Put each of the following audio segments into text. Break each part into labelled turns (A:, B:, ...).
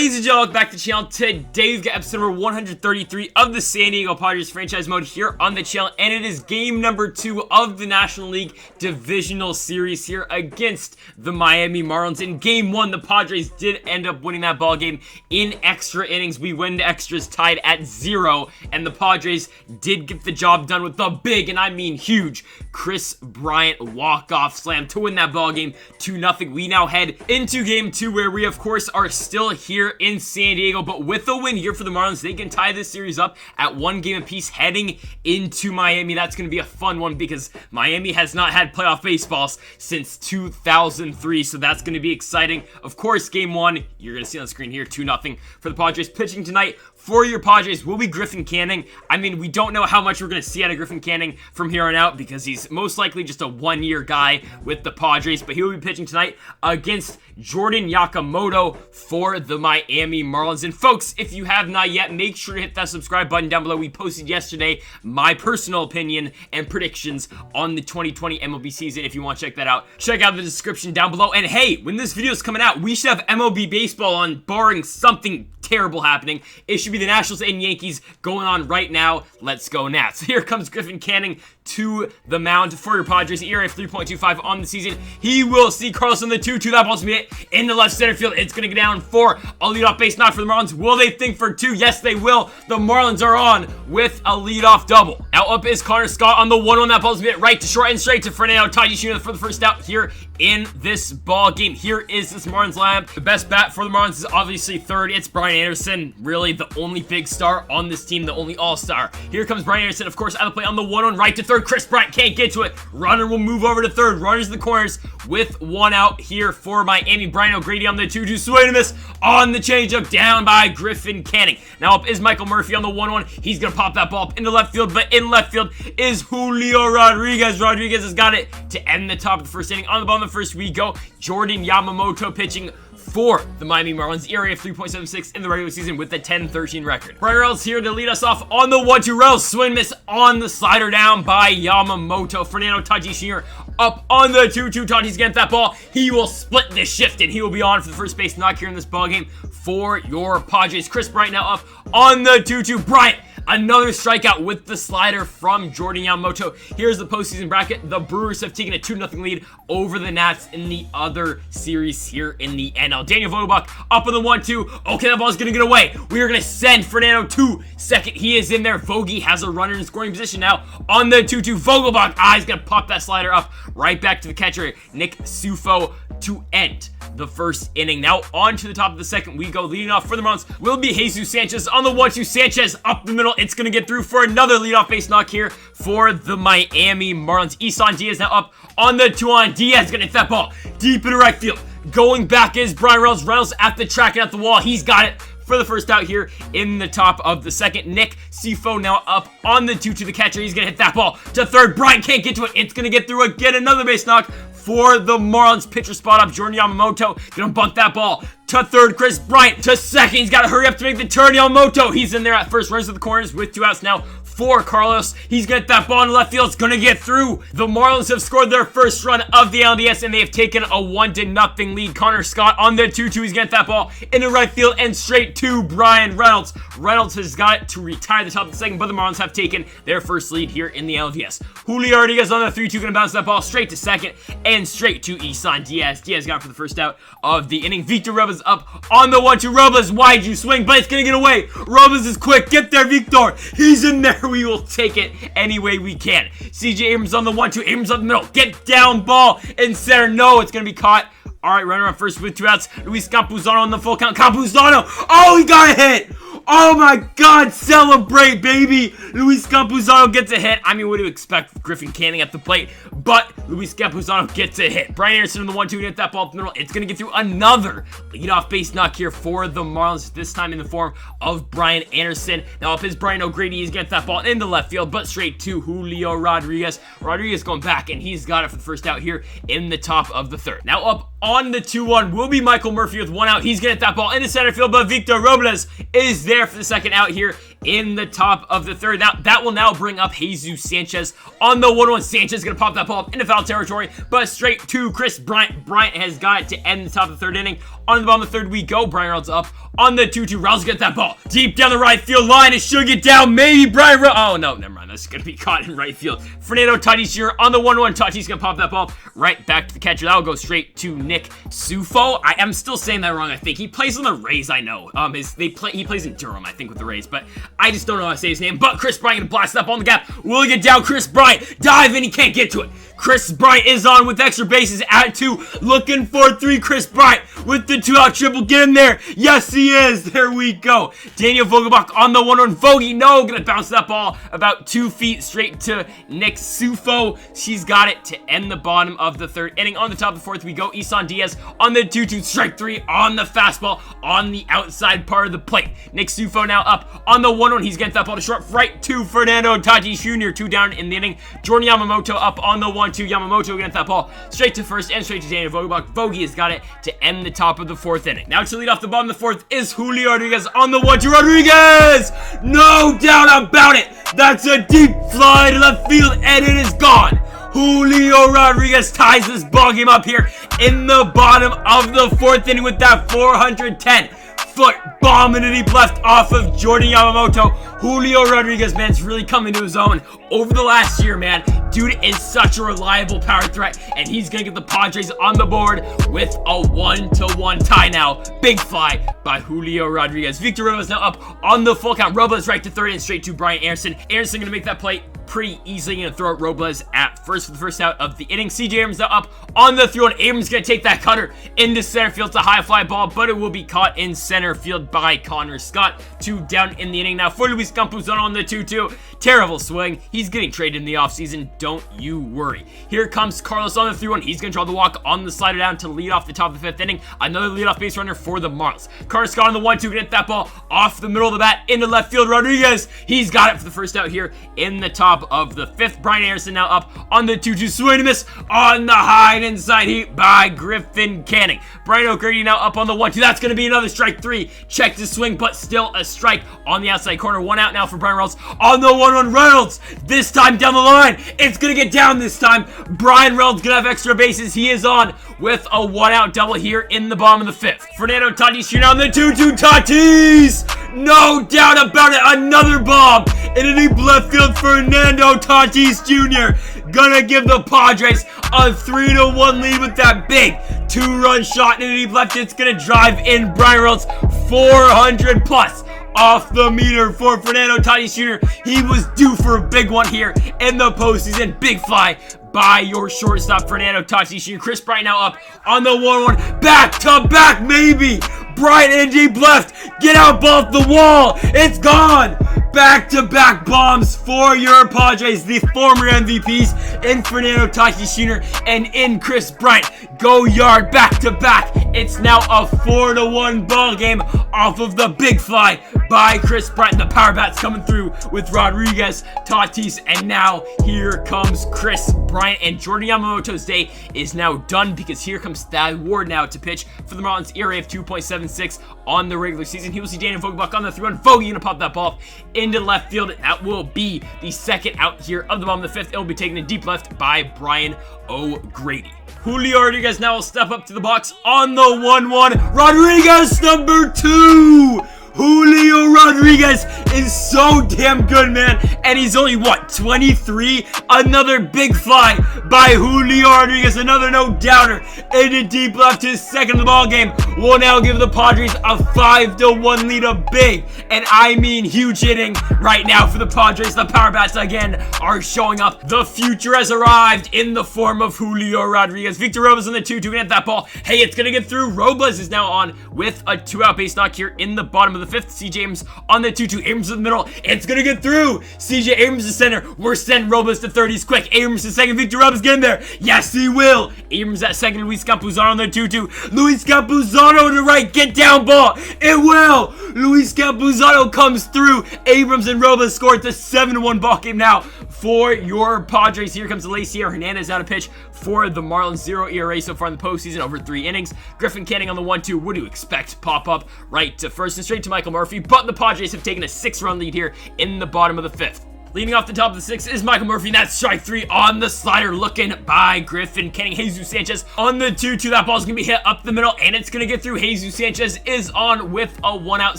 A: Ladies and gentlemen, welcome back to the channel. Today we've got episode number 133 of the San Diego Padres franchise mode here on the channel, and it is game number 2 of the National League Divisional Series here against the Miami Marlins. In game 1, the Padres did end up winning that ball game in extra innings. We went to extras tied at 0, and the Padres did get the job done with the big, and I mean huge, Kris Bryant walk-off slam to win that ball game 2-0. We now head into game 2, where we of course are still here in San Diego, but with a win here for the Marlins, they can tie this series up at 1 game apiece heading into Miami. That's going to be a fun one because Miami has not had playoff baseballs since 2003, so that's going to be exciting. Of course, game 1, you're going to see on the screen here, 2-0 for the Padres. Pitching tonight for your Padres will be Griffin Canning. I mean, we don't know how much we're going to see out of Griffin Canning from here on out because he's most likely just a one-year guy with the Padres, but he will be pitching tonight against Jordan Yamamoto for the Miami Marlins. And folks, if you have not yet, make sure to hit that subscribe button down below. We posted yesterday my personal opinion and predictions on the 2020 MLB season. If you want to check that out, check out the description down below. And hey, when this video is coming out, we should have MLB baseball on, barring something terrible happening. It should be the Nationals and Yankees going on right now. Let's go Nats. So here comes Griffin Canning to the mound for your Padres. ERA of 3.25 on the season. He will see Carlos on the 2-2. That ball's going to be hit in the left center field. It's going to go down for a leadoff base knock for the Marlins. Will they think for 2? Yes, they will. The Marlins are on with a leadoff double. Now up is Connor Scott on the 1-1. That ball's going to be hit right to short and straight to Fernando Tatis for the first out here in this ball game. Here is this Marlins lineup. The best bat for the Marlins is obviously third. It's Brian Anderson, really the only big star on this team, the only all-star. Here comes Brian Anderson, of course, out of play on the 1-1 right to third. Kris Bryant can't get to it. Runner will move over to third. Runners in the corners with 1 out here for Miami. Brian O'Grady on the 2-2. Swing and miss on the changeup down by Griffin Canning. Now up is Michael Murphy on the 1-1. He's going to pop that ball up into left field, but in left field is Julio Rodriguez. Rodriguez has got it to end the top of the first inning. On the bottom of the first we go. Jordan Yamamoto pitching for the Miami Marlins. ERA of 3.76 in the regular season with the 10-13 record. Brian Reynolds here to lead us off on the 1-2. Reynolds swing miss on the slider down by Yamamoto. Fernando Tatis Jr. up on the 2-2. Tatis gets that ball. He will split this shift and he will be on for the first base knock here in this ball game for your Padres. Kris Bryant now up on the 2-2. Bryant, another strikeout with the slider from Jordan Yamamoto. Here's the postseason bracket. The Brewers have taken a 2-0 lead over the Nats in the other series here in the NL. Daniel Vogelbach up on the 1-2. Okay, that ball's going to get away. We are going to send Fernando to second. He is in there. Vogie has a runner in scoring position now on the 2-2. Vogelbach, he's going to pop that slider up right back to the catcher, Nick Sufo, to end the first inning. Now on to the top of the second we go. Leading off for the Marlins will be Jesus Sanchez on the 1-2. Sanchez up the middle. It's going to get through for another leadoff base knock here for the Miami Marlins. Isan Diaz now up on the 2-on. Diaz going to hit that ball deep into right field. Going back is Brian Reynolds. Reynolds at the track and at the wall. He's got it for the first out here in the top of the second. Nick Sifo now up on the 2 to the catcher. He's going to hit that ball to third. Bryant can't get to it. It's going to get through again. Another base knock for the Marlins. Pitcher spot up. Jordan Yamamoto going to bunt that ball to third. Kris Bryant to second. He's got to hurry up to make the turn. Yamamoto, he's in there at first. Runs to the corners with 2 outs now for Carlos. He's going to get that ball in left field. It's going to get through. The Marlins have scored their first run of the NLDS, and they have taken a 1-0 lead. Connor Scott on the 2-2. He's going to get that ball into right field and straight to Brian Reynolds. Reynolds has got it to retire the top of the second, but the Marlins have taken their first lead here in the NLDS. Julio Rodriguez on the 3-2. Going to bounce that ball straight to second and straight to Isan Diaz. Diaz got it for the first out of the inning. Victor Robles up on the 1-2. Robles, wide you swing, but it's going to get away. Robles is quick. Get there, Victor. He's in there. We will take it any way we can. CJ Abrams on the 1-2. Abrams up the middle. Get down, ball in center. No, it's going to be caught. All right, runner on first with 2 outs. Luis Campuzano on the full count. Campuzano. Oh, he got a hit. Oh my God, celebrate, baby. Luis Campuzano gets a hit. I mean, what do you expect? Griffin Canning at the plate, but Luis Campuzano gets a hit. Brian Anderson on the 1-2 to get that ball up the middle. It's going to get through another leadoff base knock here for the Marlins, this time in the form of Brian Anderson. Now up is Brian O'Grady. He's getting that ball in the left field, but straight to Julio Rodriguez. Rodriguez going back, and he's got it for the first out here in the top of the third. Now up on the 2-1 will be Michael Murphy with 1 out. He's going to get that ball into center field, but Victor Robles is there for the second out here in the top of the third. Now, that will now bring up Jesus Sanchez on the 1-1. Sanchez going to pop that ball up into foul territory, but straight to Kris Bryant. Bryant has got it to end the top of the third inning. On the bottom of the 3rd we go. Brian Reynolds up on the 2-2. Reynolds get that ball deep down the right field line. It should get down. Maybe Brian Reynolds. Oh, no, never mind. That's going to be caught in right field. Fernando Tatis Jr. on the 1-1. Tatis going to pop that ball right back to the catcher. That will go straight to Nick Sufo. I am still saying that wrong, I think. He plays on the Rays, I know. He plays in Durham, I think, with the Rays, but I just don't know how to say his name. But Chris Bryant going to blast that ball in the gap. Will he get down? Chris Bryant dive in. He can't get to it. Chris Bryant is on with extra bases at 2. Looking for 3. Chris Bryant with the 2-out triple. Get him there. Yes, he is. There we go. Daniel Vogelbach on the 1-1. Vogie, no. Going to bounce that ball about 2 feet straight to Nick Sufo. She's got it to end the bottom of the 3rd inning. On the top of the 4th, we go. Isan Diaz on the 2-2. Strike 3 on the fastball on the outside part of the plate. Nick Sufo now up on the 1-1. He's getting that ball to short right to Fernando Tatis Jr. 2 down in the inning. Jordan Yamamoto up on the 1-2. Yamamoto getting that ball straight to first and straight to Daniel Vogelbach. Vogie has got it to end the top of the 4th inning. Now to lead off the bottom of the 4th is Julio Rodriguez on the 1-2. Rodriguez! No doubt about it! That's a deep fly to left field and it is gone. Julio Rodriguez ties this ball game up here in the bottom of the 4th inning with that 410-foot bomb in the deep left off of Jordan Yamamoto. Julio Rodriguez, man, is really coming to his own over the last year, man. Dude is such a reliable power threat, and he's going to get the Padres on the board with a 1-1 tie now. Big fly by Julio Rodriguez. Victor Robles now up on the full count. Robles right to 3rd and straight to Brian Anderson. Anderson going to make that play pretty easily. Going to throw out Robles at first for the first out of the inning. CJ Abrams now up on the 3-1. Abrams going to take that cutter into center field. It's a high fly ball, but it will be caught in center field by Connor Scott. 2 down in the inning now for Luis Campuzano on the 2-2. Terrible swing. He's getting traded in the offseason. Don't you worry. Here comes Carlos on the 3-1. He's going to draw the walk on the slider down to lead off the top of the 5th inning. Another leadoff base runner for the Marlins. Connor Scott on the 1-2. Going to hit that ball off the middle of the bat into left field. Rodriguez, he's got it for the first out here in the top of the 5th. Brian Anderson now up on the 2-2. Swing and miss on the high and inside heat by Griffin Canning. Brian O'Grady now up on the 1-2. That's going to be another strike 3. Check the swing, but still a strike on the outside corner. 1 out now for Brian Reynolds on the 1-1. Reynolds, this time down the line. It's going to get down this time. Brian Reynolds going to have extra bases. He is on with a 1-out double here in the bottom of the 5th. Fernando Tatis Jr. on the 2-2. Tatis! No doubt about it. Another bomb in a deep left field. Fernando Tatis Jr. Gonna give the Padres a 3-1 lead with that big 2-run shot in a deep left. It's gonna drive in Brian Reynolds 400 plus. Off the meter for Fernando Tatis Jr. He was due for a big one here in the postseason. Big fly by your shortstop, Fernando Tatis Jr. Chris Bryant now up on the 1-1. Back to back, maybe. Bryant in deep left. Get out off the wall. It's gone. Back-to-back bombs for your Padres, the former MVPs, in Fernando Tatis Jr. and in Chris Bryant. Go yard back-to-back. It's now a 4-1 ball game off of the big fly by Chris Bryant. The power bat's coming through with Rodriguez, Tatis, and now here comes Chris Bryant. And Jordan Yamamoto's day is now done because here comes Thad Ward now to pitch for the Marlins. ERA of 2.76 on the regular season. He will see Daniel Vogelbach on the 3-1. Vogie gonna pop that ball into left field. That will be the second out here of the bottom of the 5th. It will be taken to deep left by Brian O'Grady. Julio Rodriguez now will step up to the box on the 1-1. Rodriguez number 2. Julio Rodriguez is so damn good, man. And he's only, what, 23? Another big fly by Julio Rodriguez. Another no-doubter into deep left. His second of the ball game will now give the Padres a 5-1 lead. A big, and I mean huge inning right now for the Padres. The power bats again are showing up. The future has arrived in the form of Julio Rodriguez. Victor Robles on the 2-2 gonna hit that ball. Hey, it's gonna get through. Robles is now on with a 2-out base knock here in the bottom of the 5th. CJ Abrams on the 2-2. Abrams in the middle. It's gonna get through. CJ Abrams to center. We're sending Robles to third. He's quick. Abrams to second. Victor Robles get in there. Yes, he will. Abrams at second. Luis Campuzano on the 2-2. Luis Campuzano to the right. Get down ball. It will. Luis Campuzano comes through. Abrams and Robles scored the 7-1 ball game now for your Padres. Here comes Lacier Hernandez out of pitch for the Marlins. 0 ERA so far in the postseason over 3 innings. Griffin Canning on the 1-2. What do you expect? Pop up right to first and straight to Michael Murphy. But the Padres have taken a 6-run lead here in the bottom of the 5th. Leading off the top of the 6th is Michael Murphy, and that's strike 3 on the slider, looking by Griffin Canning. Jesus Sanchez on the 2-2. That ball's gonna be hit up the middle, and it's gonna get through. Jesus Sanchez is on with a 1-out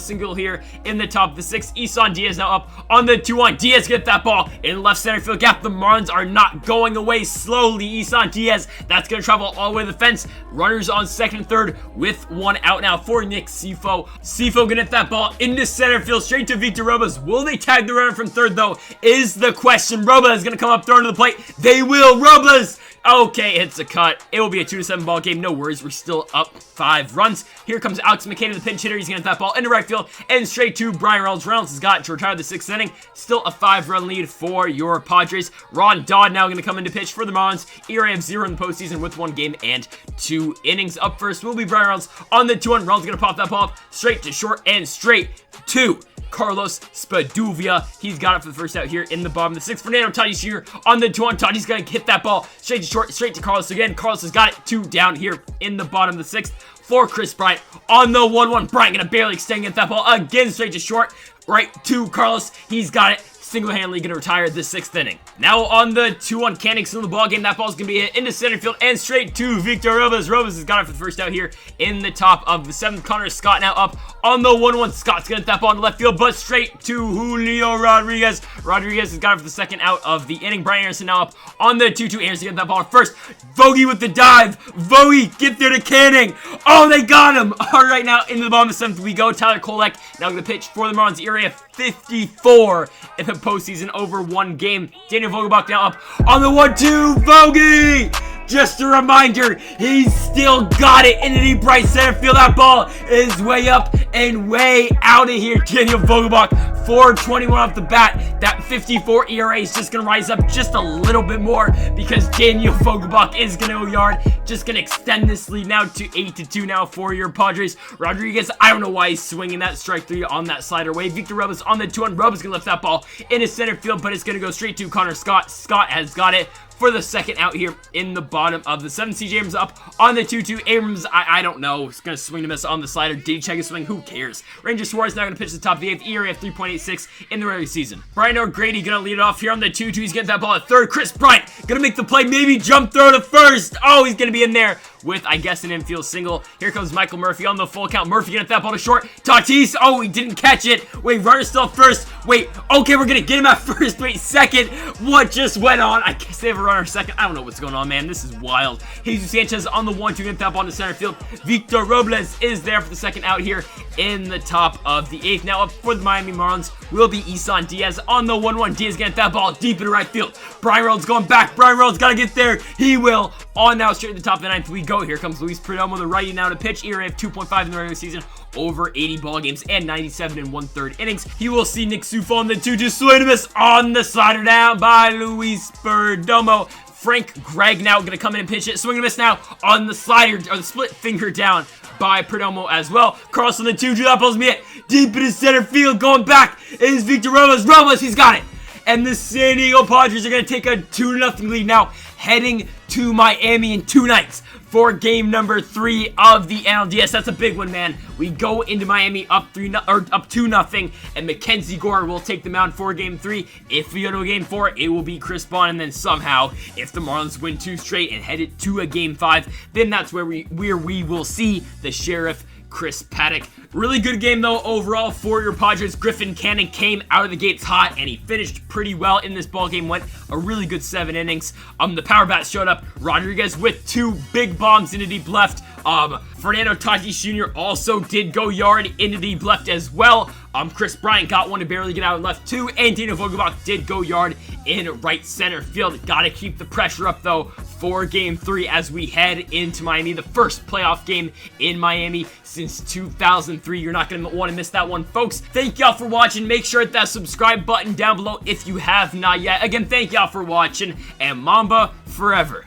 A: single here in the top of the 6th. Isan Diaz now up on the 2-1. Diaz get that ball in left center field gap. The Marlins are not going away slowly. Isan Diaz, that's gonna travel all the way to the fence. Runners on second and third with 1 out now for Nick Sifo. Sifo gonna hit that ball into center field, straight to Victor Robles. Will they tag the runner from third though? Is the question. Robles is going to come up, throwing to the plate. They will. Robles. Okay, it's a cut. It will be a 2-7 ball game. No worries. We're still up 5 runs. Here comes Alex McCann, the pinch hitter. He's going to hit that ball into right field and straight to Brian Reynolds. Reynolds has got to retire the 6th inning. Still a 5-run lead for your Padres. Ron Dodd now going to come into pitch for the Marlins. ERA of 0 in the postseason with 1 game and 2 innings. Up first will be Brian Reynolds on the 2-1. Reynolds going to pop that ball up straight to short and straight to Carlos Spaduvia. He's got it for the first out here in the bottom of the 6th. Fernando Tatis Jr. on the 2-1. Tatis going to hit that ball straight to short, straight to Carlos again. Carlos has got it 2 down here in the bottom of the 6th for Chris Bryant on the 1-1. Bryant going to barely extend, get that ball again straight to short, right to Carlos. He's got it. Single-handedly going to retire the 6th inning. Now on the 2-1, Canning still in the ball game. That ball's going to be hit into center field and straight to Victor Robles. Robles has got it for the first out here in the top of the 7th. Connor Scott now up on the 1-1. Scott's going to hit that ball in the left field, but straight to Julio Rodriguez. Rodriguez has got it for the 2nd out of the inning. Brian Anderson now up on the 2-2. Anderson get that ball first. Vogie with the dive. Vogie, get there to Canning. Oh, they got him. All right, now into the bottom of the 7th we go. Tyler Kolek now going to pitch for the Marlins. ERA of 54 in the postseason over 1 game. Daniel Vogelbach now up on the 1-2. Vogie! Just a reminder, he's still got it in the deep right center field. That ball is way up and way out of here. Daniel Vogelbach, 4.21 off the bat. That 54 ERA is just going to rise up just a little bit more because Daniel Vogelbach is going to go yard. Just going to extend this lead now to 8-2 now for your Padres. Rodriguez, I don't know why he's swinging that strike 3 on that slider way. Victor Robles on the 2-1. Robles going to lift that ball into center field, but it's going to go straight to Connor Scott. Scott has got it for the 2nd out here in the bottom of the 7th. CJ Abrams up on the 2-2. Abrams, I don't know. He's going to swing to miss on the slider. Did he check his swing? Who cares? Ranger Suarez now going to pitch the top of the 8th. ERA of 3.86 in the regular season. Brian O'Grady going to lead it off here on the 2-2. He's getting that ball at 3rd. Chris Bryant going to make the play. Maybe jump throw to 1st. Oh, he's going to be in there with, I guess, an infield single. Here comes Michael Murphy on the full count. Murphy going to that ball to short. Tatis. Oh, he didn't catch it. Wait, runner still at 1st. Wait, okay, we're going to get him at 1st. Wait, 2nd. What just went on? I guess they have a runner 2nd. I don't know what's going on, man. This is wild. Jesus Sanchez on the 1-2. Going to that ball to center field. Victor Robles is there for the 2nd out here in the top of the 8th. Now up for the Miami Marlins will be Isan Diaz on the 1-1. Diaz getting that ball deep into right field. Brian Reynolds going back. Brian Reynolds got to get there. He will. On now straight to the top of the 9th we go. Here comes Luis Perdomo, the righty now to pitch. ERA of 2.5 in the regular season. Over 80 ball games and 97 1/3 innings. He will see Nick Sifo on the 2-2. Swing to miss on the slider down by Luis Perdomo. Frank Gregg now going to come in and pitch it. Swing and miss now on the slider, or the split finger down by Perdomo as well. Carlson the 2-2. That ball's me deep in the center field. Going back is Victor Robles. Robles, he's got it. And the San Diego Padres are going to take a 2-0 lead now, heading to Miami in 2 nights for game number 3 of the NLDS. That's a big one, man. We go into Miami up 2-0, and Mackenzie Gore will take the mound for game 3. If we go to a game 4, it will be Chris Bond, and then somehow, if the Marlins win 2 straight and head it to a game 5, then that's where we will see the Sheriff Chris Paddock. Really good game though overall for your Padres. Griffin Canning came out of the gates hot and he finished pretty well in this ball game. Went a really good 7 innings. The power bats showed up. Rodriguez with 2 big bombs into deep left. Fernando Tatis Jr. also did go yard into deep left as well. Chris Bryant got one to barely get out in left too, and Daniel Vogelbach did go yard in right center field. Gotta keep the pressure up though for game 3 as we head into Miami, the first playoff game in Miami since 2003. You're not gonna want to miss that one, folks. Thank y'all for watching. Make sure to hit that subscribe button down below if you have not yet. Again, thank y'all for watching, and Mamba forever.